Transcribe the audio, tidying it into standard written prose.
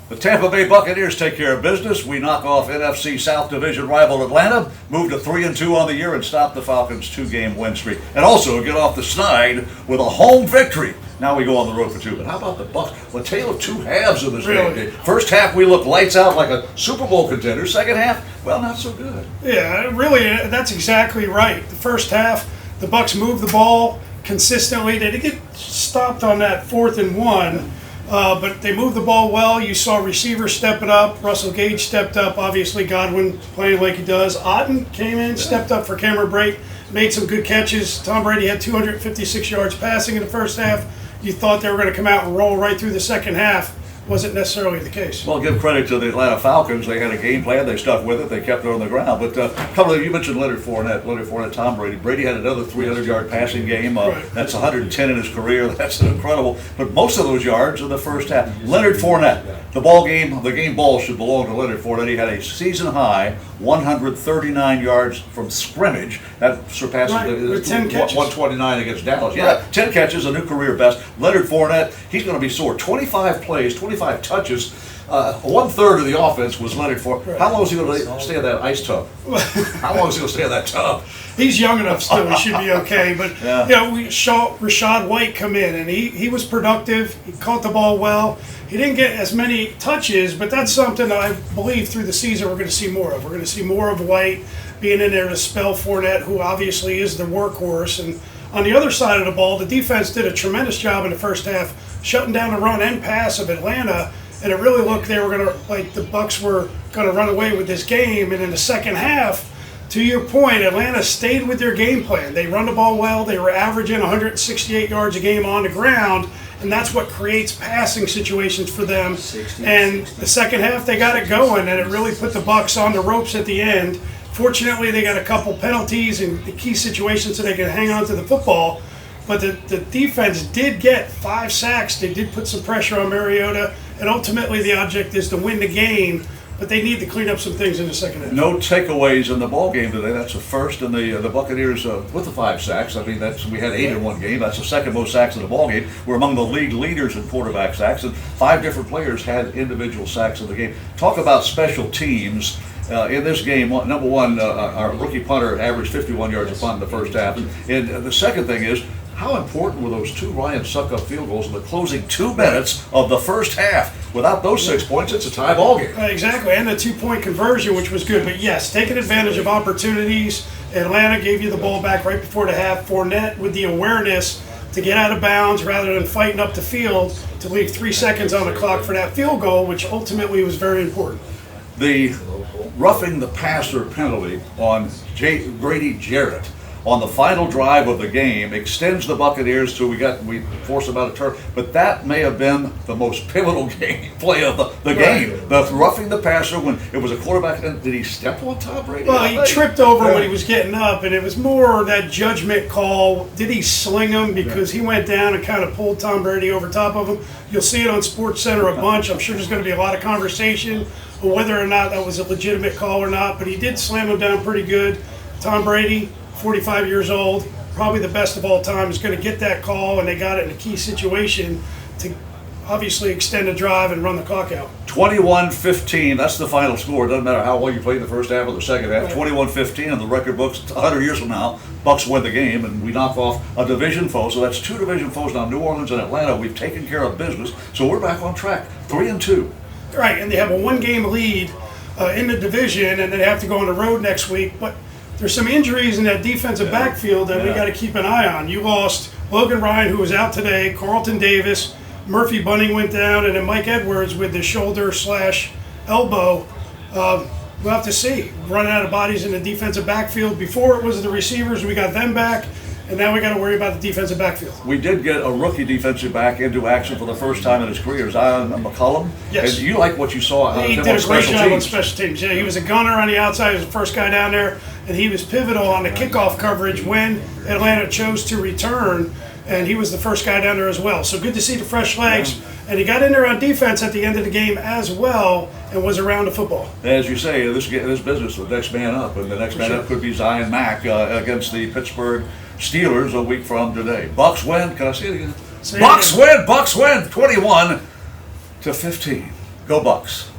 The Tampa Bay Buccaneers take care of business. We knock off NFC South Division rival Atlanta, move to 3-2 on the year, and stop the Falcons' 2-game win streak. And also get off the snide with a home victory. Now we go on the road for 2. But how about the Bucs? Well, a tale of 2 halves of this game. First half, we look lights out like a Super Bowl contender. Second half, well, not so good. Yeah, really, that's exactly right. The first half, the Bucs moved the ball consistently. They did get stopped on that 4th and 1. But they moved the ball well. You saw receivers stepping up. Russell Gage stepped up. Obviously, Godwin playing like he does. Otten came in, stepped up for Cameron Brate, made some good catches. Tom Brady had 256 yards passing in the first half. You thought they were going to come out and roll right through the second half. Wasn't necessarily the case. Well, give credit to the Atlanta Falcons. They had a game plan. They stuck with it. They kept it on the ground. But a couple of you mentioned Leonard Fournette, Tom Brady. Brady had another 300-yard passing game. That's 110 in his career. That's incredible. But most of those yards in the first half. Leonard Fournette. The game ball should belong to Leonard Fournette. He had a season-high 139 yards from scrimmage. That surpasses with 10 catches. 129 against Dallas. Yeah, 10 catches, a new career best. Leonard Fournette, he's going to be sore. 25 plays, 25 touches. 1/3 of the offense was Leonard Fournette. How long is he going to stay in that ice tub? How long is he going to stay in that tub? He's young enough still. He should be okay. But we saw Rachaad White come in, and he was productive. He caught the ball well. He didn't get as many touches, but that's something I believe through the season we're going to see more of. We're going to see more of White being in there to spell Fournette, who obviously is the workhorse. And on the other side of the ball, the defense did a tremendous job in the first half, shutting down the run and pass of Atlanta. And it really looked the Bucs were going to run away with this game. And in the second half, to your point, Atlanta stayed with their game plan. They run the ball well. They were averaging 168 yards a game on the ground, and that's what creates passing situations for them. And the second half, they got it going, and it really put the Bucs on the ropes at the end. Fortunately, they got a couple penalties in the key situations so they can hang on to the football. But the defense did get 5 sacks. They did put some pressure on Mariota, and ultimately the object is to win the game. But they need to clean up some things in the second half. No takeaways in the ball game today. That's the first, and the Buccaneers with the 5 sacks. I mean, we had 8 in one game. That's the second most sacks in the ball game. We're among the league leaders in quarterback sacks, and 5 different players had individual sacks in the game. Talk about special teams. In this game, number one, our rookie punter averaged 51 yards a punt in the first half. And the second thing is, how important were those 2 Ryan Suckup field goals in the closing 2 minutes of the first half? Without those 6 points, it's a tie ball game. Exactly, and the 2-point conversion, which was good. But yes, taking advantage of opportunities. Atlanta gave you the ball back right before the half. Fournette with the awareness to get out of bounds rather than fighting up the field to leave 3 seconds on the clock for that field goal, which ultimately was very important. The roughing the passer penalty on Grady Jarrett on the final drive of the game extends the Buccaneers to we force them out of turf, but that may have been the most pivotal play of the game. The roughing the passer when it was a quarterback. Did he step on Tom Brady? Well, he tripped over when he was getting up, and it was more that judgment call. Did he sling him because he went down and kind of pulled Tom Brady over top of him? You'll see it on SportsCenter a bunch. I'm sure there's going to be a lot of conversation on whether or not that was a legitimate call or not, but he did slam him down pretty good. Tom Brady, 45 years old, probably the best of all time, is going to get that call, and they got it in a key situation to obviously extend the drive and run the clock out. 21-15, that's the final score. It doesn't matter how well you played in the first half or the second half. 21-15 in the record books. 100 years from now, Bucs win the game, and we knock off a division foe. So that's 2 division foes now, New Orleans and Atlanta. We've taken care of business, so we're back on track. 3-2. Right, and they have a 1-game lead in the division, and they have to go on the road next week. But there's some injuries in that defensive backfield that we got to keep an eye on. You lost Logan Ryan, who was out today, Carlton Davis, Murphy Bunning went down, and then Mike Edwards with the shoulder/elbow. We'll have to see. Running out of bodies in the defensive backfield. Before it was the receivers, we got them back, and now we got to worry about the defensive backfield. We did get a rookie defensive back into action for the first time in his career, Zion McCollum. Yes. And you like what you saw he did a great job on special teams. Yeah, he was a gunner on the outside. He was the first guy down there, and he was pivotal on the kickoff coverage when Atlanta chose to return, and he was the first guy down there as well. So good to see the fresh legs. And he got in there on defense at the end of the game as well and was around the football. As you say, this business, the next man up, and the next man up could be Zion Mack against the Pittsburgh Steelers a week from today. Bucs win. Can I say it again? Bucs win. 21-15. Go Bucs.